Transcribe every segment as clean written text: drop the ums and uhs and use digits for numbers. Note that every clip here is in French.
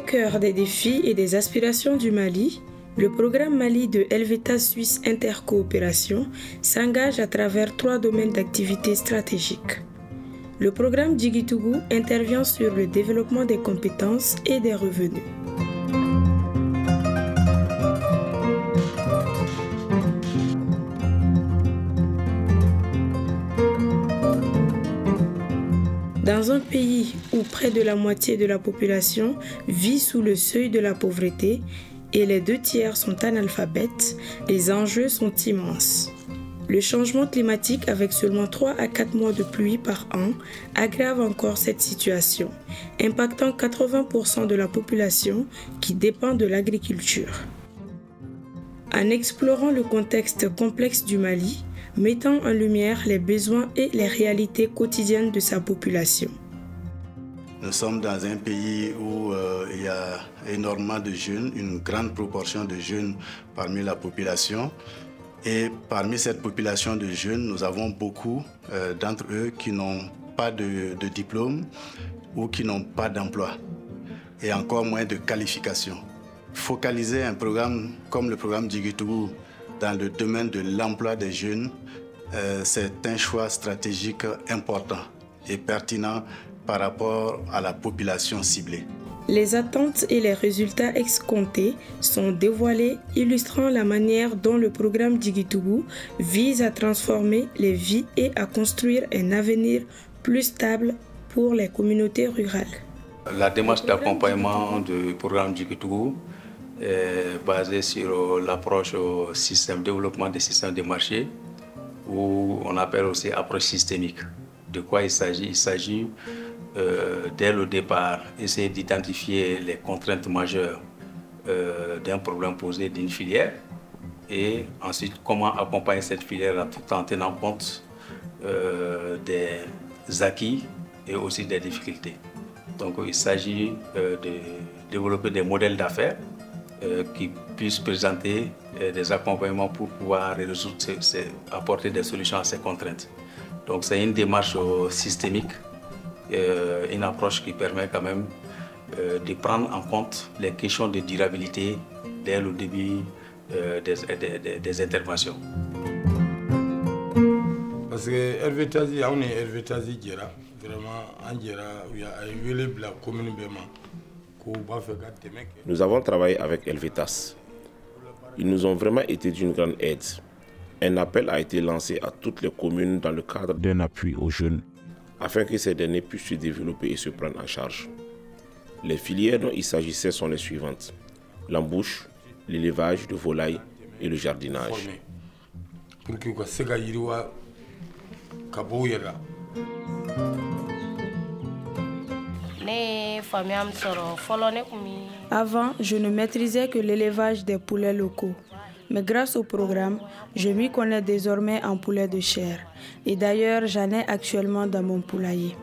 cœur des défis et des aspirations du Mali, le programme Mali de Helvetas Suisse Intercoopération s'engage à travers 3 domaines d'activité stratégiques. Le programme Djigitougou intervient sur le développement des compétences et des revenus. Dans un pays où près de la moitié de la population vit sous le seuil de la pauvreté et les 2/3 sont analphabètes, les enjeux sont immenses. Le changement climatique, avec seulement 3 à 4 mois de pluie par an, aggrave encore cette situation, impactant 80% de la population qui dépend de l'agriculture. En explorant le contexte complexe du Mali, mettant en lumière les besoins et les réalités quotidiennes de sa population. Nous sommes dans un pays où il y a énormément de jeunes, une grande proportion de jeunes parmi la population. Et parmi cette population de jeunes, nous avons beaucoup d'entre eux qui n'ont pas de diplôme ou qui n'ont pas d'emploi et encore moins de qualification. Focaliser un programme comme le programme Djigitougou dans le domaine de l'emploi des jeunes, c'est un choix stratégique important et pertinent par rapport à la population ciblée. Les attentes et les résultats escomptés sont dévoilés, illustrant la manière dont le programme Djigitougou vise à transformer les vies et à construire un avenir plus stable pour les communautés rurales. La démarche d'accompagnement du programme Djigitougou est basée sur l'approche au système développement des systèmes de marché, ou on appelle aussi approche systémique. De quoi il s'agit? Il s'agit dès le départ, essayer d'identifier les contraintes majeures d'un problème posé d'une filière et ensuite comment accompagner cette filière tout en tenant compte des acquis et aussi des difficultés. Donc il s'agit de développer des modèles d'affaires qui puissent présenter des accompagnements pour pouvoir résoudre apporter des solutions à ces contraintes. Donc c'est une démarche systémique, une approche qui permet quand même de prendre en compte les questions de durabilité dès le début des interventions. Parce que Helvetas, on est Helvetas vraiment la commune. Nous avons travaillé avec Helvetas. Ils nous ont vraiment été d'une grande aide. Un appel a été lancé à toutes les communes dans le cadre d'un appui aux jeunes, afin que ces derniers puissent se développer et se prendre en charge. Les filières dont il s'agissait sont les suivantes: l'embouche, l'élevage de volailles et le jardinage. Avant, je ne maîtrisais que l'élevage des poulets locaux. Mais grâce au programme, je m'y connais désormais en poulet de chair. Et d'ailleurs, j'en ai actuellement dans mon poulailler.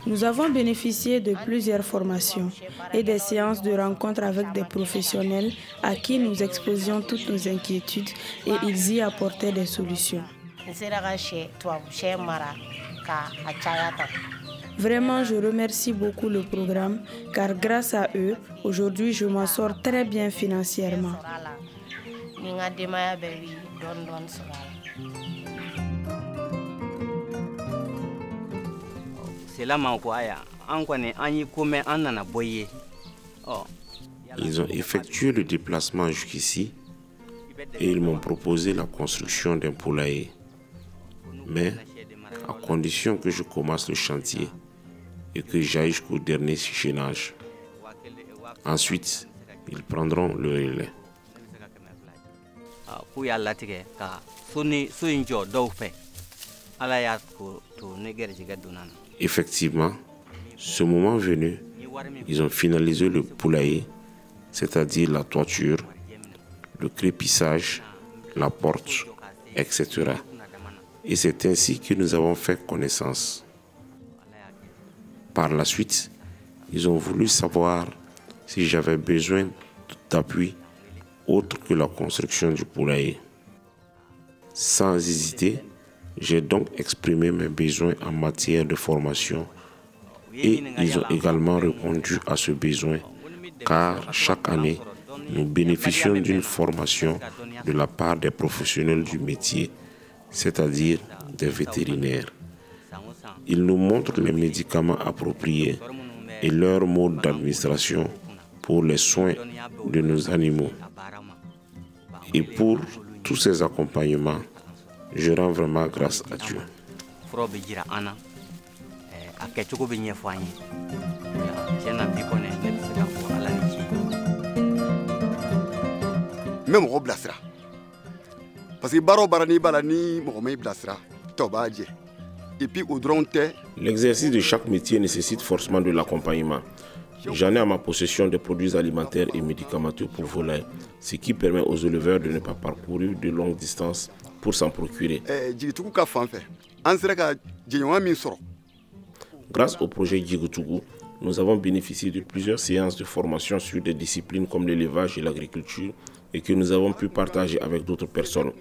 Nous avons bénéficié de plusieurs formations et des séances de rencontres avec des professionnels à qui nous exposions toutes nos inquiétudes et ils y apportaient des solutions. Vraiment, je remercie beaucoup le programme car grâce à eux, aujourd'hui, je m'en sors très bien financièrement. Ils ont effectué le déplacement jusqu'ici et ils m'ont proposé la construction d'un poulailler. Mais à condition que je commence le chantier et que j'aille jusqu'au dernier chaînage. Ensuite, ils prendront le relais. Effectivement, ce moment venu, ils ont finalisé le poulailler, c'est-à-dire la toiture, le crépissage, la porte, etc. Et c'est ainsi que nous avons fait connaissance. Par la suite, ils ont voulu savoir si j'avais besoin d'appui autre que la construction du poulailler. Sans hésiter, J'ai donc exprimé mes besoins en matière de formation et ils ont également répondu à ce besoin car chaque année, nous bénéficions d'une formation de la part des professionnels du métier, c'est-à-dire des vétérinaires. Ils nous montrent les médicaments appropriés et leur mode d'administration pour les soins de nos animaux. Et pour tous ces accompagnements, je rends vraiment grâce à Dieu. Même au Blasra. Parce que Baro Barani Balani, Mohamed Blasra, Tobaje. Et puis au Dronte. L'exercice de chaque métier nécessite forcément de l'accompagnement. J'en ai à ma possession des produits alimentaires et médicamenteux pour volailles, ce qui permet aux éleveurs de ne pas parcourir de longues distances pour s'en procurer. Grâce au projet Djigutougou, nous avons bénéficié de plusieurs séances de formation sur des disciplines comme l'élevage et l'agriculture et que nous avons pu partager avec d'autres personnes.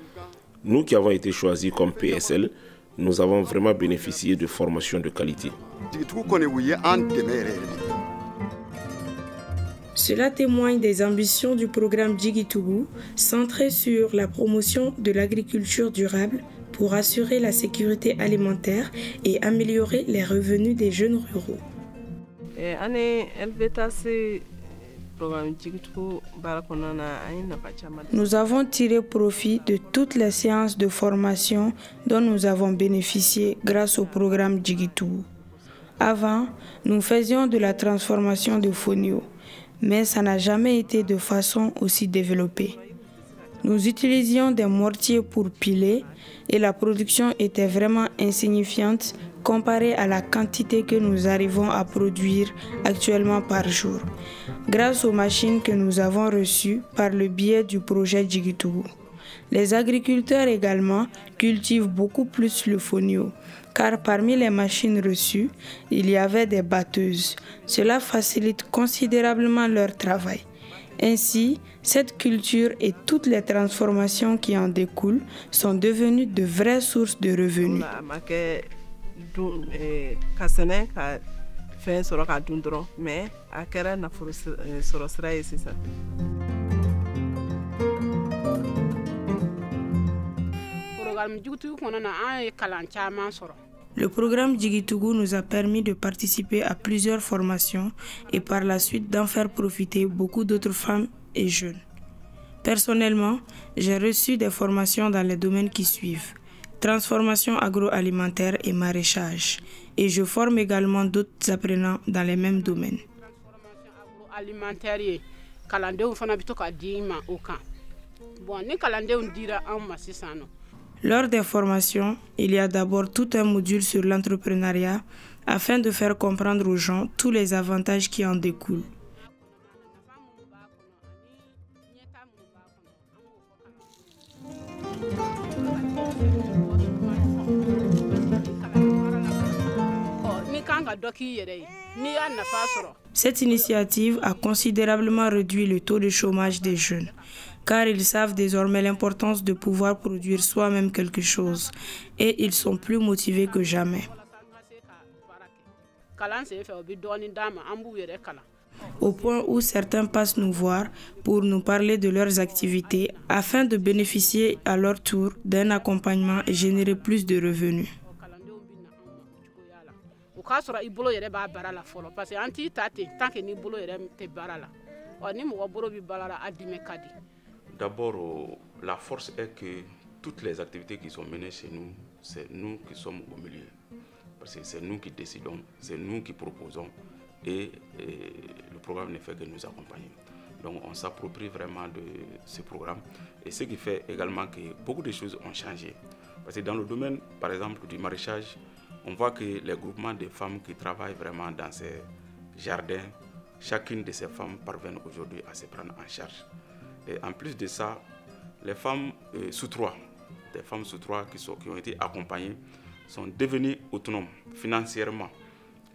Nous qui avons été choisis comme PSL, nous avons vraiment bénéficié de formations de qualité. Cela témoigne des ambitions du programme Djiguitougou, centré sur la promotion de l'agriculture durable pour assurer la sécurité alimentaire et améliorer les revenus des jeunes ruraux. Nous avons tiré profit de toutes les séances de formation dont nous avons bénéficié grâce au programme Djiguitougou. Avant, nous faisions de la transformation de fonio, mais ça n'a jamais été de façon aussi développée. Nous utilisions des mortiers pour piler et la production était vraiment insignifiante comparée à la quantité que nous arrivons à produire actuellement par jour, grâce aux machines que nous avons reçues par le biais du projet Djiguitougou. Les agriculteurs également cultivent beaucoup plus le fonio, car parmi les machines reçues, il y avait des batteuses. Cela facilite considérablement leur travail. Ainsi, cette culture et toutes les transformations qui en découlent sont devenues de vraies sources de revenus. Le programme Djiguitougou nous a permis de participer à plusieurs formations et par la suite d'en faire profiter beaucoup d'autres femmes et jeunes. Personnellement, j'ai reçu des formations dans les domaines qui suivent: transformation agroalimentaire et maraîchage. Et je forme également d'autres apprenants dans les mêmes domaines. Lors des formations, il y a d'abord tout un module sur l'entrepreneuriat afin de faire comprendre aux gens tous les avantages qui en découlent. Cette initiative a considérablement réduit le taux de chômage des jeunes, car ils savent désormais l'importance de pouvoir produire soi-même quelque chose et ils sont plus motivés que jamais. Au point où certains passent nous voir pour nous parler de leurs activités afin de bénéficier à leur tour d'un accompagnement et générer plus de revenus. D'abord, la force est que toutes les activités qui sont menées chez nous, c'est nous qui sommes au milieu. Parce que c'est nous qui décidons, c'est nous qui proposons et le programme ne fait que nous accompagner. Donc on s'approprie vraiment de ce programme et ce qui fait également que beaucoup de choses ont changé. Parce que dans le domaine, par exemple, du maraîchage, on voit que les groupements de femmes qui travaillent vraiment dans ces jardins, chacune de ces femmes parviennent aujourd'hui à se prendre en charge. Et en plus de ça, les femmes sous-troies, des femmes sous-troies qui ont été accompagnées, sont devenues autonomes financièrement.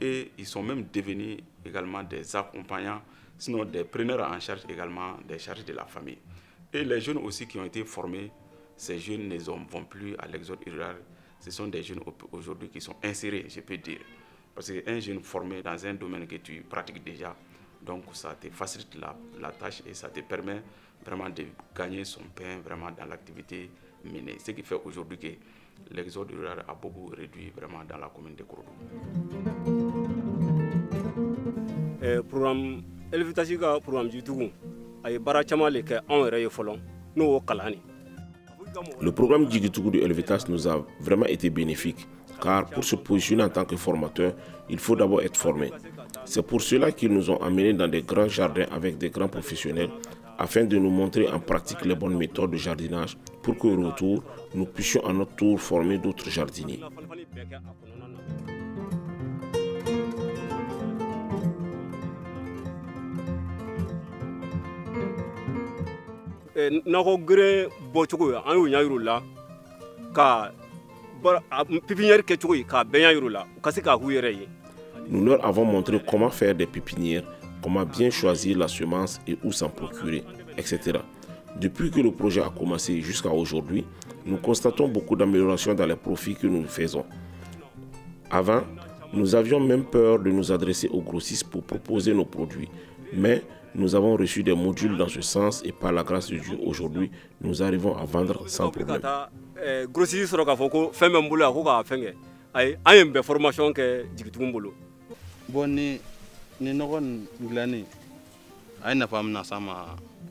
Et ils sont même devenus également des accompagnants, sinon des preneurs en charge également des charges de la famille. Et les jeunes aussi qui ont été formés, ces jeunes ne vont plus à l'exode rural, ce sont des jeunes aujourd'hui qui sont insérés, je peux dire. Parce qu'un jeune formé dans un domaine que tu pratiques déjà, donc ça te facilite la tâche et ça te permet vraiment de gagner son pain vraiment dans l'activité menée. Ce qui fait aujourd'hui que l'exode rural a beaucoup réduit vraiment dans la commune de Kouroudougou. Programme Elvitas ka programme Djigitougou ay bara caman le kɛ anw yɛrɛ ye fɔlɔ n'o y'o kalan ni. Le programme Djigitougou de Elvitas nous a vraiment été bénéfique, car pour se positionner en tant que formateur, il faut d'abord être formé. C'est pour cela qu'ils nous ont amenés dans des grands jardins avec des grands professionnels, afin de nous montrer en pratique les bonnes méthodes de jardinage, pour qu'au retour, nous puissions à notre tour former d'autres jardiniers. Nakɔ gere bɔcogo an y'o ɲa yir'u la ka pipinière kɛcogo ye k'a bɛɛ ɲa yir'u la u ka se k'a k'u yɛrɛ ye. Nous leur avons montré comment faire des pépinières, comment bien choisir la semence et où s'en procurer, etc. Depuis que le projet a commencé jusqu'à aujourd'hui, nous constatons beaucoup d'améliorations dans les profits que nous faisons. Avant, nous avions même peur de nous adresser aux grossistes pour proposer nos produits, mais nous avons reçu des modules dans ce sens et par la grâce de Dieu, aujourd'hui, nous arrivons à vendre sans problème.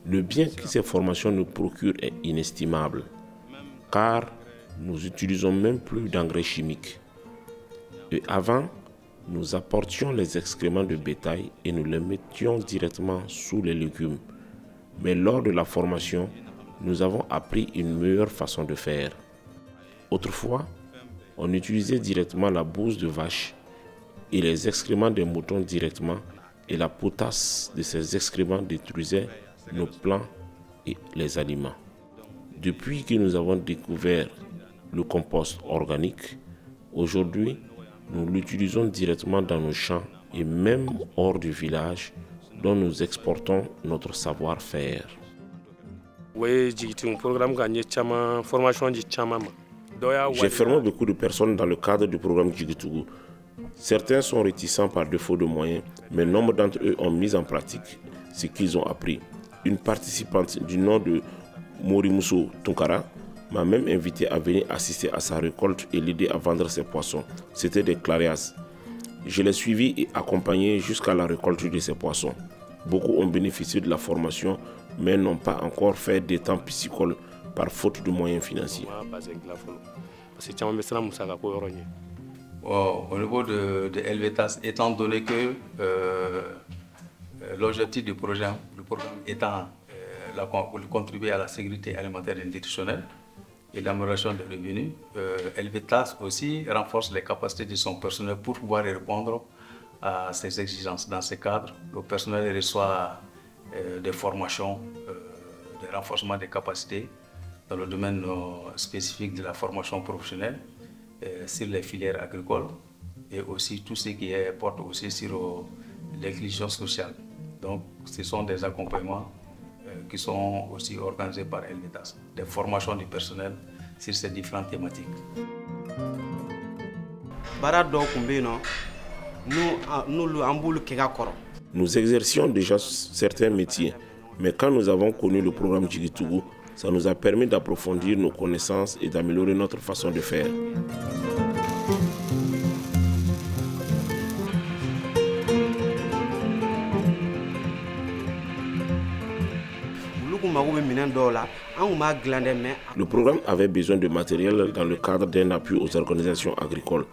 Le bien que ces formations nous procurent est inestimable, car nous n'utilisons même plus d'engrais chimiques. Et avant, nous apportions les excréments de bétail et nous les mettions directement sous les légumes. Mais lors de la formation, nous avons appris une meilleure façon de faire. Autrefois, on utilisait directement la bouse de vache et les excréments des moutons directement, et la potasse de ces excréments détruisait nos plants et les aliments. Depuis que nous avons découvert le compost organique, aujourd'hui, nous l'utilisons directement dans nos champs et même hors du village, dont nous exportons notre savoir-faire. J'ai formé beaucoup de personnes dans le cadre du programme Djigitougou. Certains sont réticents par défaut de moyens, mais nombre d'entre eux ont mis en pratique ce qu'ils ont appris. Une participante du nom de Morimuso Tunkara m'a même invité à venir assister à sa récolte et l'aider à vendre ses poissons. C'était des clarias. Je l'ai suivi et accompagné jusqu'à la récolte de ces poissons. Beaucoup ont bénéficié de la formation, mais n'ont pas encore fait d'étang piscicole par faute de moyens financiers. Au niveau de Elvitas, étant donné que l'objectif du programme étant de contribuer à la sécurité alimentaire et nutritionnelle et l'amélioration des revenus, Elvitas aussi renforce les capacités de son personnel pour pouvoir répondre à ces exigences. Dans ce cadre, le personnel reçoit des formations, de renforcement des capacités dans le domaine spécifique de la formation professionnelle, sur les filières agricoles et aussi tout ce qui porte aussi sur l'inclusion sociale. Donc, ce sont des accompagnements qui sont aussi organisés par Elvitas, des formations du personnel sur ces différentes thématiques. Nous exercions déjà certains métiers, mais quand nous avons connu le programme Djigitougou, ça nous a permis d'approfondir nos connaissances et d'améliorer notre façon de faire. Le programme avait besoin de matériel dans le cadre d'un appui aux organisations agricoles,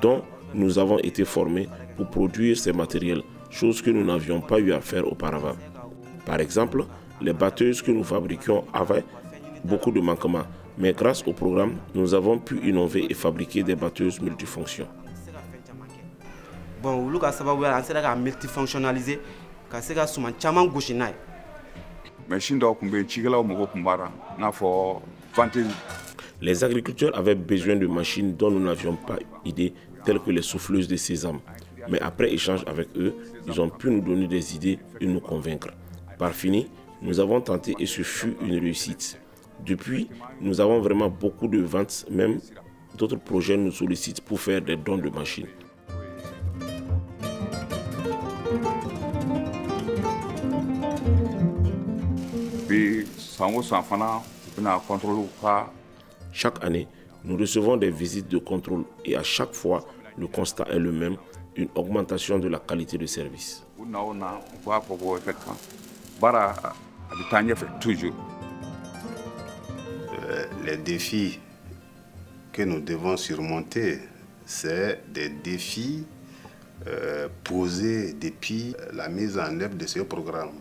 dont nous avons été formés pour produire ces matériels, chose que nous n'avions pas eu à faire auparavant. Par exemple, les batteuses que nous fabriquions avaient beaucoup de manquements, mais grâce au programme, nous avons pu innover et fabriquer des batteuses multifonctions. Les agriculteurs avaient besoin de machines dont nous n'avions pas idée, telles que les souffleuses de sésame. Mais après échange avec eux, ils ont pu nous donner des idées et nous convaincre. Par fini, nous avons tenté et ce fut une réussite. Depuis, nous avons vraiment beaucoup de ventes, même D'autres projets nous sollicitent pour faire des dons de machines. Chaque année, nous recevons des visites de contrôle et à chaque fois, le constat est le même, une augmentation de la qualité de service. Les défis que nous devons surmonter, c'est des défis posés depuis la mise en œuvre de ce programme.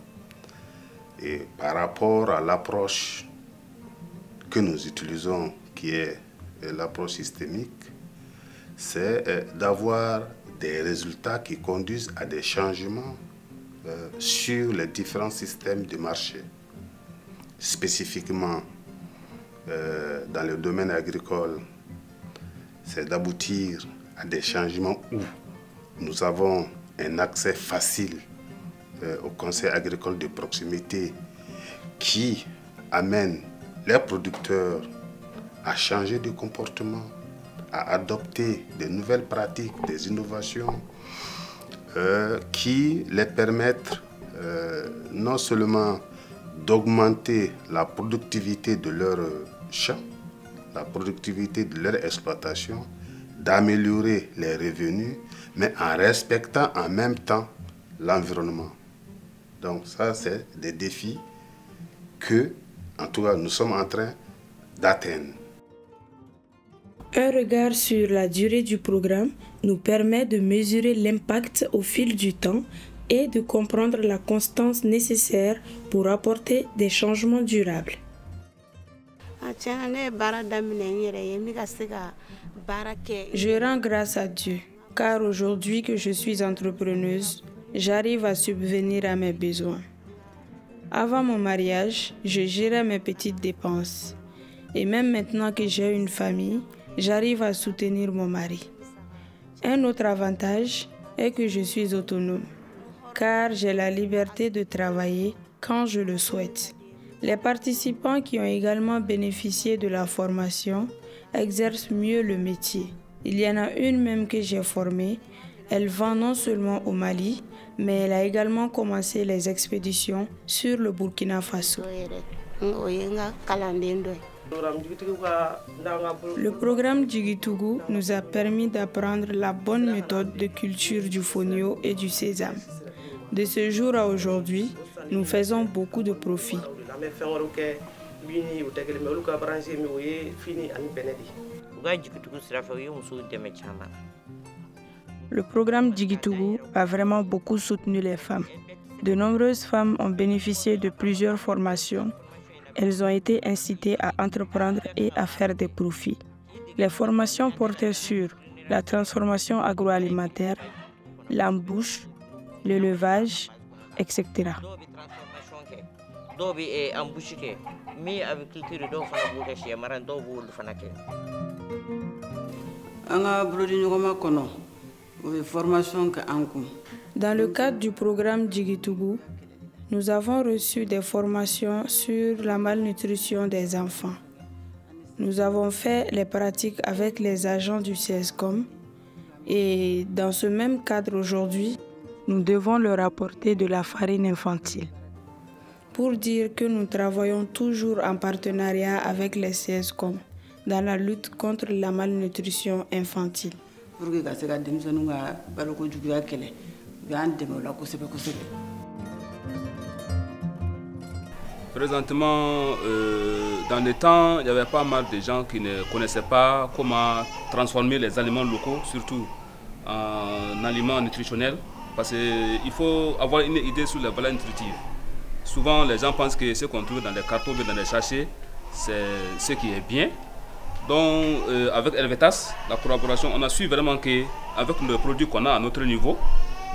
Et par rapport à l'approche que nous utilisons, qui est l'approche systémique, c'est d'avoir des résultats qui conduisent à des changements sur les différents systèmes de marché. Spécifiquement, dans le domaine agricole, c'est d'aboutir à des changements où nous avons un accès facile au conseil agricole de proximité qui amène les producteurs à changer de comportement, à adopter de nouvelles pratiques, des innovations qui les permettent non seulement d'augmenter la productivité de leur champ, la productivité de leur exploitation, d'améliorer les revenus, mais en respectant en même temps l'environnement. Donc ça, c'est des défis que, en tout cas, nous sommes en train d'atteindre. Un regard sur la durée du programme nous permet de mesurer l'impact au fil du temps et de comprendre la constance nécessaire pour apporter des changements durables. Je rends grâce à Dieu, car aujourd'hui que je suis entrepreneuse, j'arrive à subvenir à mes besoins. Avant mon mariage, je gérais mes petites dépenses. Et même maintenant que j'ai une famille, j'arrive à soutenir mon mari. Un autre avantage est que je suis autonome, car j'ai la liberté de travailler quand je le souhaite. Les participants qui ont également bénéficié de la formation exercent mieux le métier. Il y en a une même que j'ai formée. Elle vend non seulement au Mali, mais elle a également commencé les expéditions sur le Burkina Faso. Le programme Djigitougou nous a permis d'apprendre la bonne méthode de culture du fonio et du sésame. De ce jour à aujourd'hui, nous faisons beaucoup de profits. Le programme Djigitougou a vraiment beaucoup soutenu les femmes. De nombreuses femmes ont bénéficié de plusieurs formations. Elles ont été incitées à entreprendre et à faire des profits. Les formations portaient sur la transformation agroalimentaire, l'embouche, l'élevage, etc. Dans le cadre du programme Djigitougou, nous avons reçu des formations sur la malnutrition des enfants. Nous avons fait les pratiques avec les agents du CESCOM et dans ce même cadre aujourd'hui, nous devons leur apporter de la farine infantile. Pour dire que nous travaillons toujours en partenariat avec les CESCOM dans la lutte contre la malnutrition infantile. Présentement, dans le temps, il y avait pas mal de gens qui ne connaissaient pas comment transformer les aliments locaux, surtout en aliments nutritionnels, parce qu'il faut avoir une idée sur les valeurs nutritives. Souvent, les gens pensent que ce qu'on trouve dans les cartons ou dans les sachets, c'est ce qui est bien. Donc, avec Helvetas, la collaboration, on a su vraiment qu'avec le produit qu'on a à notre niveau,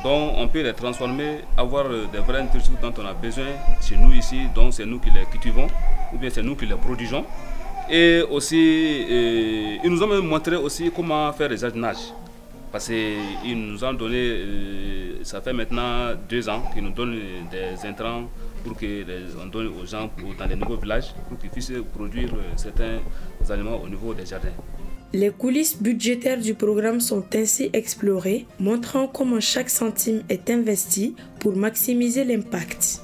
donc on peut les transformer, avoir des vraies nutritions dont on a besoin chez nous ici, donc c'est nous qui les cultivons, ou bien c'est nous qui les produisons. Et aussi, ils nous ont même montré aussi comment faire les jardinages. Parce qu'ils nous ont donné, ça fait maintenant 2 ans qu'ils nous donnent des intrants pour qu'on donne aux gens dans les nouveaux villages pour qu'ils puissent produire certains aliments au niveau des jardins. Les coulisses budgétaires du programme sont ainsi explorées, montrant comment chaque centime est investi pour maximiser l'impact.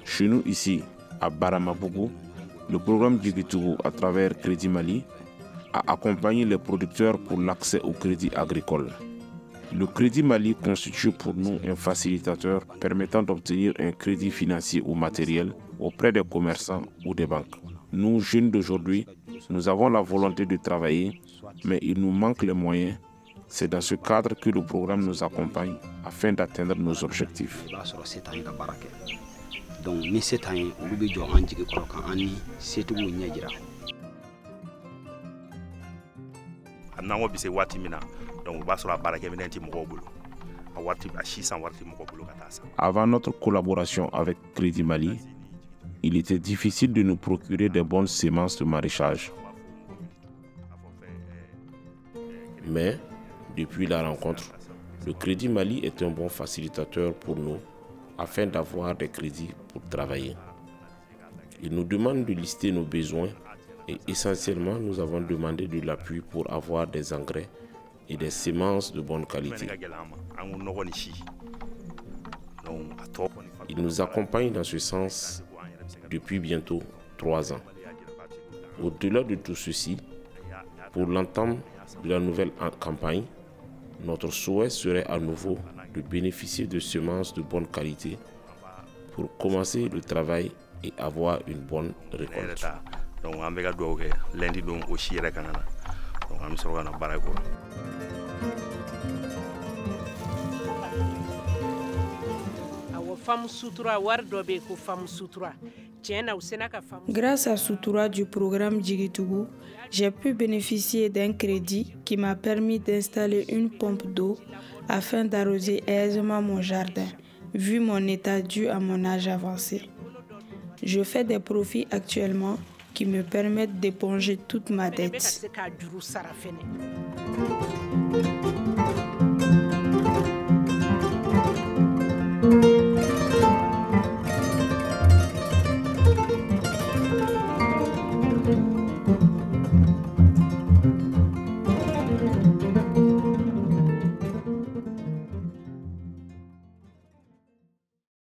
Chez nous ici, à Baramabougou, le programme Djigitougou à travers Crédit Mali a accompagné les producteurs pour l'accès au crédit agricole. Le Crédit Mali constitue pour nous un facilitateur permettant d'obtenir un crédit financier ou matériel auprès des commerçants ou des banques. Nous, jeunes d'aujourd'hui, nous avons la volonté de travailler, mais il nous manque les moyens. C'est dans ce cadre que le programme nous accompagne afin d'atteindre nos objectifs. Avant notre collaboration avec Crédit Mali, il était difficile de nous procurer des bonnes semences de maraîchage. Mais, depuis la rencontre, le Crédit Mali est un bon facilitateur pour nous afin d'avoir des crédits pour travailler. Il nous demande de lister nos besoins et essentiellement nous avons demandé de l'appui pour avoir des engrais et des semences de bonne qualité. Il nous accompagne dans ce sens depuis bientôt 3 ans. Au-delà de tout ceci, pour l'entame de la nouvelle campagne, notre souhait serait à nouveau de bénéficier de semences de bonne qualité pour commencer le travail et avoir une bonne récolte. Grâce à Soutoura du programme Djigitougou, j'ai pu bénéficier d'un crédit qui m'a permis d'installer une pompe d'eau afin d'arroser aisément mon jardin, vu mon état dû à mon âge avancé. Je fais des profits actuellement qui me permettent d'éponger toute ma dette.